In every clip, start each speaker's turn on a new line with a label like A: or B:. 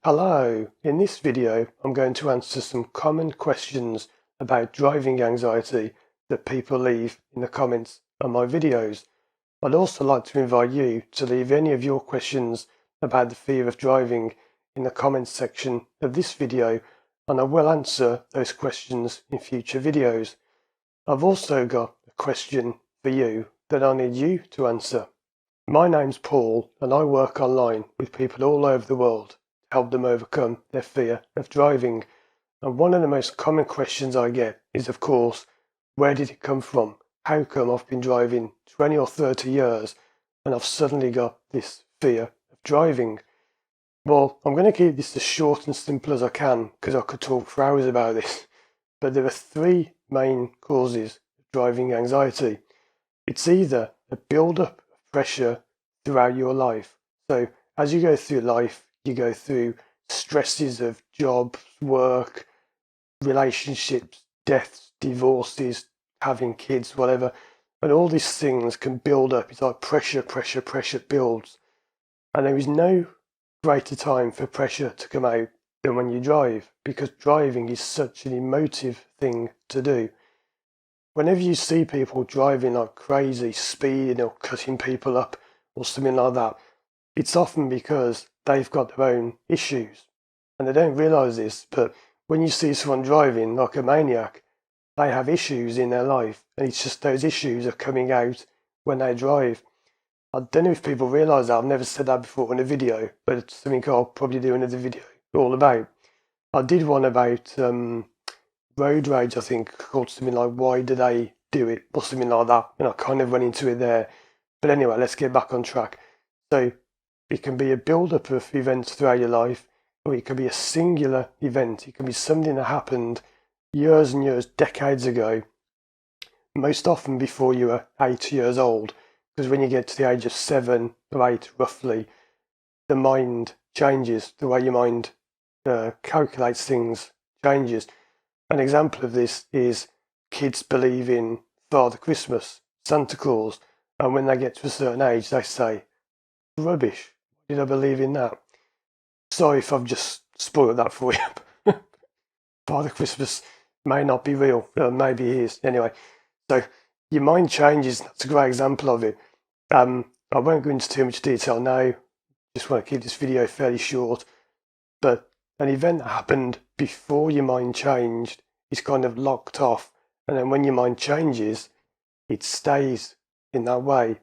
A: Hello, in this video I'm going to answer some common questions about driving anxiety that people leave in the comments on my videos. I'd also like to invite you to leave any of your questions about the fear of driving in the comments section of this video, and I will answer those questions in future videos. I've also got a question for you that I need you to answer. My name's Paul and I work online with people all over the world to help them overcome their fear of driving. And one of the most common questions I get is, of course, where did it come from? How come I've been driving 20 or 30 years and I've suddenly got this fear of driving? Well, I'm going to keep this as short and simple as I can because I could talk for hours about this. But there are three main causes of driving anxiety. It's either a build-up pressure throughout your life. So as you go through life, you go through stresses of jobs, work, relationships, deaths, divorces, having kids, whatever. And all these things can build up. It's like pressure builds. And there is no greater time for pressure to come out than when you drive, because driving is such an emotive thing to do. Whenever you see people driving like crazy, speeding or cutting people up or something like that, it's often because they've got their own issues. And they don't realise this, but when you see someone driving like a maniac, they have issues in their life, and it's just those issues are coming out when they drive. I don't know if people realise that. I've never said that before in a video, but it's something I'll probably do another video all about. I did one about road rage, I think, called something like Why Do They Do It, or something like that, and I kind of went into it there. But anyway, let's get back on track. So it can be a build-up of events throughout your life, or it can be a singular event. It can be something that happened years and years, decades ago, most often before you were 8 years old, because when you get to the age of 7 or 8 roughly, the mind changes, the way your mind calculates things changes. An example of this is kids believe in Father Christmas, Santa Claus, and when they get to a certain age, they say, rubbish, why did I believe in that? Sorry if I've just spoiled that for you. Father Christmas may not be real, maybe it is. Anyway, so your mind changes, that's a great example of it. I won't go into too much detail now, just want to keep this video fairly short, but an event that happened before your mind changed is kind of locked off, and then when your mind changes, it stays in that way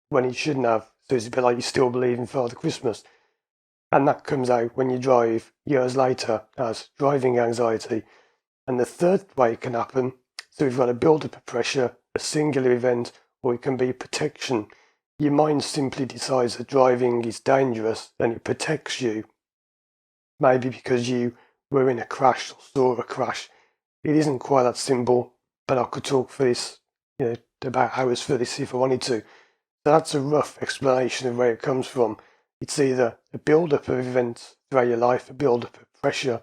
A: when it shouldn't have. So it's a bit like you still believe in Father Christmas, and that comes out when you drive years later as driving anxiety. And the third way it can happen, so we've got a build-up of pressure, a singular event, or it can be protection. Your mind simply decides that driving is dangerous and it protects you. Maybe because you were in a crash or saw a crash. It isn't quite that simple, but I could talk for this, about hours for this if I wanted to. So that's a rough explanation of where it comes from. It's either a build-up of events throughout your life, a build-up of pressure,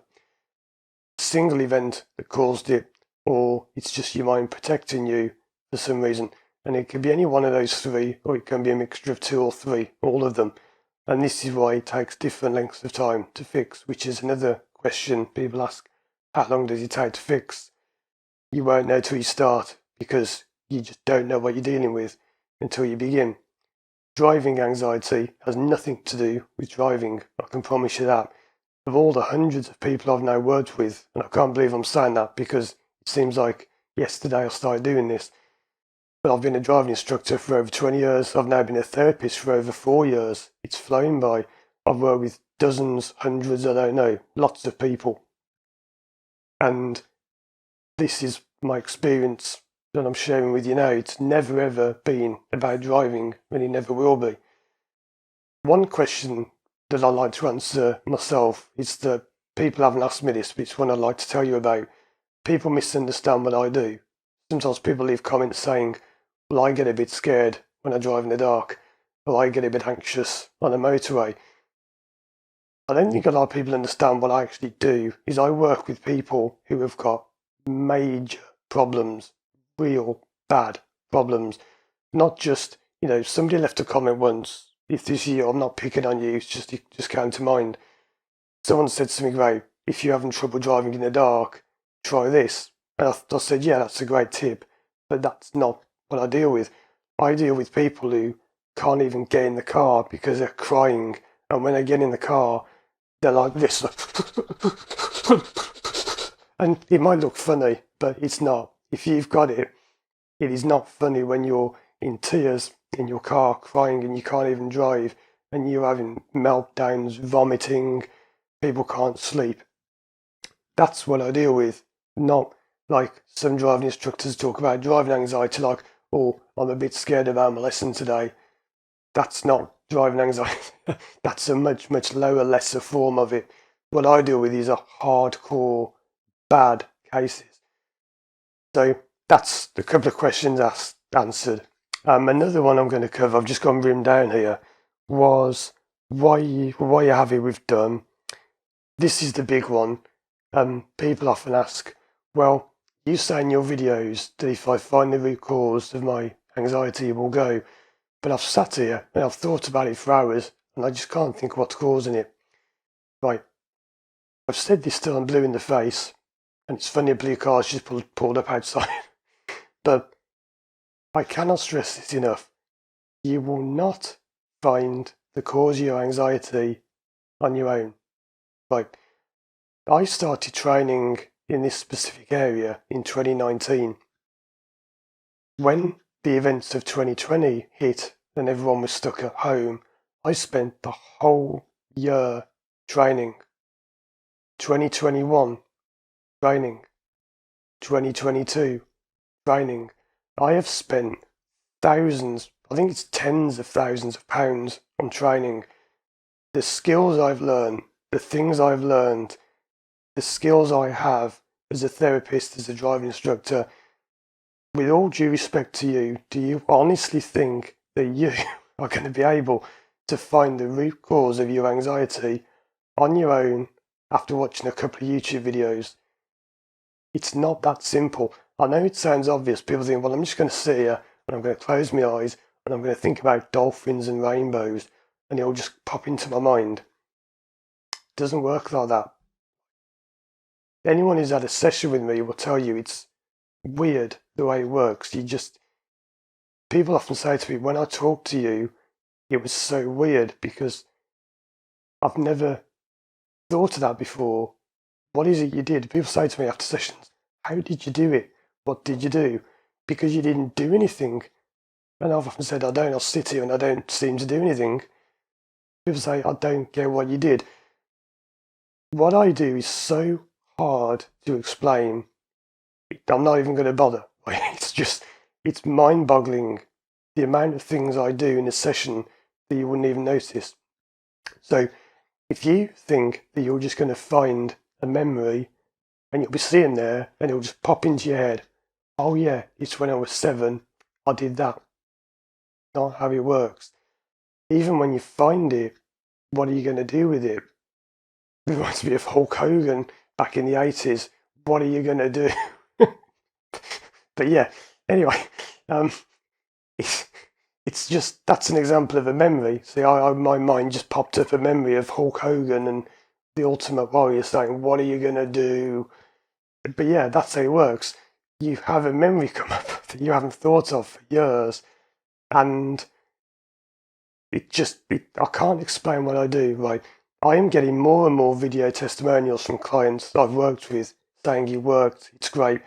A: a single event that caused it, or it's just your mind protecting you for some reason. And it could be any one of those three, or it can be a mixture of two or three, all of them. And this is why it takes different lengths of time to fix, which is another question people ask. How long does it take to fix? You won't know till you start, because you just don't know what you're dealing with until you begin. Driving anxiety has nothing to do with driving, I can promise you that. Of all the hundreds of people I've now worked with, and I can't believe I'm saying that because it seems like yesterday I started doing this, but I've been a driving instructor for over 20 years. I've now been a therapist for over 4 years. It's flown by. I've worked with dozens, hundreds, I don't know, lots of people. And this is my experience that I'm sharing with you now. It's never ever been about driving, and it never will be. One question that I like to answer myself is that people haven't asked me this, but it's one I'd like to tell you about. People misunderstand what I do. Sometimes people leave comments saying, well, I get a bit scared when I drive in the dark, or I get a bit anxious on a motorway. I don't think a lot of people understand what I actually do. Is I work with people who have got major problems, real bad problems. Not just, somebody left a comment once, if this is you, I'm not picking on you, it just came to mind. someone said something about, if you're having trouble driving in the dark, try this. And I said, yeah, that's a great tip, but that's not what I deal with. I deal with people who can't even get in the car because they're crying, and when they get in the car, they're like this. And it might look funny, but it's not. If you've got it, it is not funny when you're in tears in your car crying and you can't even drive and you're having meltdowns, vomiting, people can't sleep. That's what I deal with, not like some driving instructors talk about driving anxiety, like, oh, I'm a bit scared about my lesson today. That's not driving anxiety. That's a much, much lower, lesser form of it. What I deal with is a hardcore bad cases. So that's a couple of questions answered. Another one I'm going to cover, I've just gone written down here, was why you're happy with dumb. This is the big one. People often ask, well, you say in your videos that if I find the root cause of my anxiety, it will go. But I've sat here and I've thought about it for hours and I just can't think what's causing it. Right. I've said this till I'm blue in the face, and it's funny a blue car's just pulled up outside. But I cannot stress this enough. You will not find the cause of your anxiety on your own. Right. I started training in this specific area in 2019. When the events of 2020 hit and everyone was stuck at home, I spent the whole year training. 2021, training. 2022, training. I have spent thousands, I think it's tens of thousands of pounds on training. The skills I've learned, the things I've learned, the skills I have as a therapist, as a driving instructor, with all due respect to you, do you honestly think that you are going to be able to find the root cause of your anxiety on your own after watching a couple of YouTube videos? It's not that simple. I know it sounds obvious. People think, well, I'm just going to sit here and I'm going to close my eyes and I'm going to think about dolphins and rainbows and it'll just pop into my mind. It doesn't work like that. Anyone who's had a session with me will tell you it's weird the way it works. People often say to me, when I talk to you, it was so weird because I've never thought of that before. What is it you did? People say to me after sessions, how did you do it? What did you do? Because you didn't do anything. And I've often said, I'll sit here and I don't seem to do anything. People say, I don't get what you did. What I do is so hard to explain. I'm not even going to bother. It's mind-boggling the amount of things I do in a session that you wouldn't even notice. So if you think that you're just going to find a memory and you'll be sitting there and it'll just pop into your head, oh yeah, it's when I was 7, I did that. Not how it works. Even when you find it, what are you going to do with it? It reminds me of Hulk Hogan back in the 80s. What are you going to do? But yeah, anyway, it's just, that's an example of a memory. See, my mind just popped up a memory of Hulk Hogan and the Ultimate Warrior saying, what are you going to do? But yeah, that's how it works. You have a memory come up that you haven't thought of for years, and I can't explain what I do, right? I am getting more and more video testimonials from clients I've worked with saying it worked, it's great.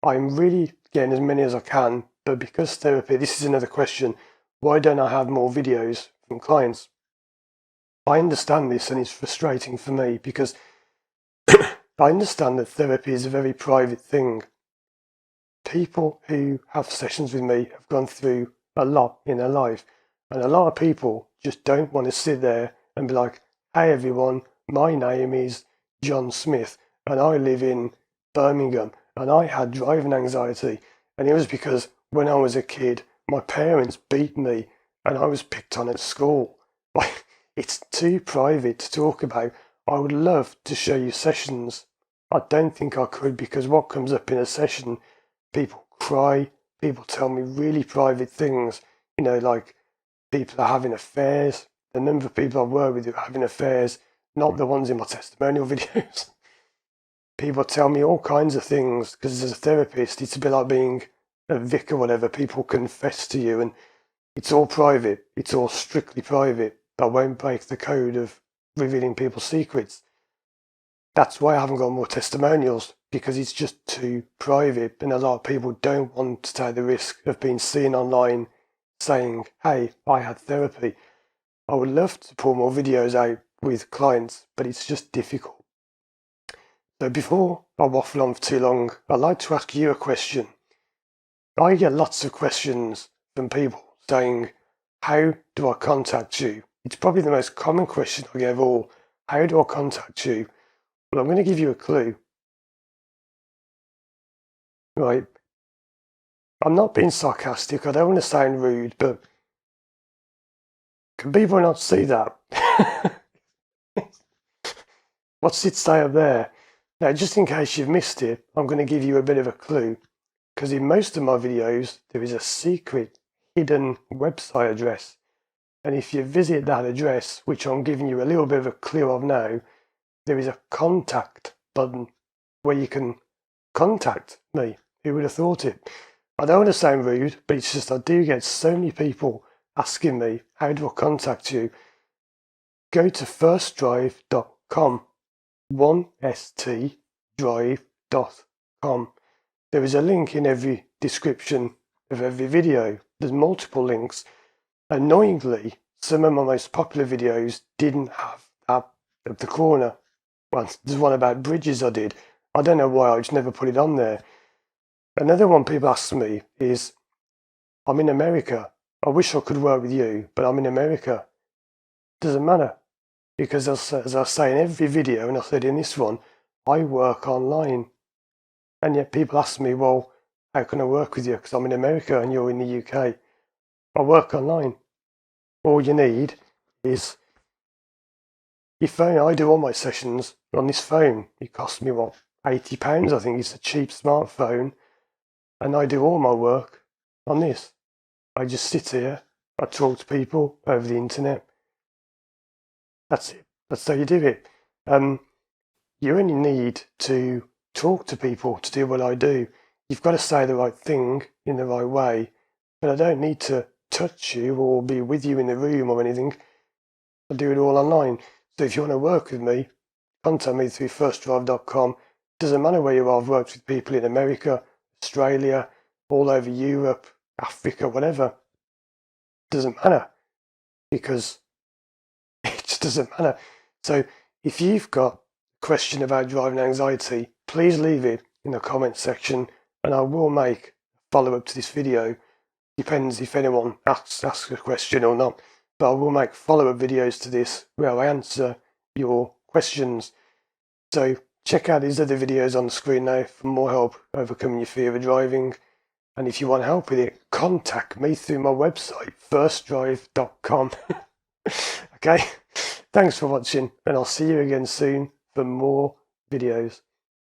A: I'm really getting as many as I can, but because therapy, this is another question, why don't I have more videos from clients? I understand this and it's frustrating for me because I understand that therapy is a very private thing. People who have sessions with me have gone through a lot in their life, and a lot of people just don't want to sit there and be like, hey everyone, my name is John Smith and I live in Birmingham and I had driving anxiety, and it was because when I was a kid my parents beat me and I was picked on at school. Like, it's too private to talk about. I would love to show you sessions. I don't think I could, because what comes up in a session, people cry, people tell me really private things, like people are having affairs. The number of people I've worked with who are having affairs, not the ones in my testimonial videos. People tell me all kinds of things because as a therapist, it's a bit like being a vicar or whatever. People confess to you and it's all private. It's all strictly private. I won't break the code of revealing people's secrets. That's why I haven't got more testimonials, because it's just too private and a lot of people don't want to take the risk of being seen online saying, hey, I had therapy. I would love to pull more videos out with clients, but it's just difficult. So before I waffle on for too long, I'd like to ask you a question. I get lots of questions from people saying, how do I contact you? It's probably the most common question I get of all. How do I contact you? Well, I'm going to give you a clue. Right. I'm not being sarcastic. I don't want to sound rude, but can people not see that? What's it say up there? Now, just in case you've missed it, I'm going to give you a bit of a clue. Because in most of my videos, there is a secret hidden website address. And if you visit that address, which I'm giving you a little bit of a clue of now, there is a contact button where you can contact me. Who would have thought it? I don't want to sound rude, but it's just I do get so many people asking me, how do I contact you? Go to firstdrive.com, 1stdrive.com. There is a link in every description of every video. There's multiple links. Annoyingly, some of my most popular videos didn't have that at the corner. Well, there's one about bridges I did. I don't know why, I just never put it on there. Another one people ask me is, I'm in America. I wish I could work with you, but I'm in America. Doesn't matter. Because as I say in every video, and I said in this one, I work online. And yet people ask me, well, how can I work with you? Because I'm in America and you're in the UK. I work online. All you need is your phone. I do all my sessions on this phone. It costs me, what, £80? I think it's a cheap smartphone. And I do all my work on this. I just sit here. I talk to people over the internet. That's it. That's how you do it. You only need to talk to people to do what I do. You've got to say the right thing in the right way. But I don't need to touch you or be with you in the room or anything. I do it all online. So if you want to work with me, contact me through firstdrive.com. Doesn't matter where you are. I've worked with people in America, Australia, all over Europe, Africa, whatever. Doesn't matter, because it just doesn't matter. So if you've got a question about driving anxiety, please leave it in the comment section and I will make a follow-up to this video. Depends if anyone asks a question or not, but I will make follow-up videos to this where I answer your questions. So check out these other videos on the screen now for more help overcoming your fear of driving. And if you want help with it, contact me through my website, firstdrive.com. Okay, thanks for watching, and I'll see you again soon for more videos.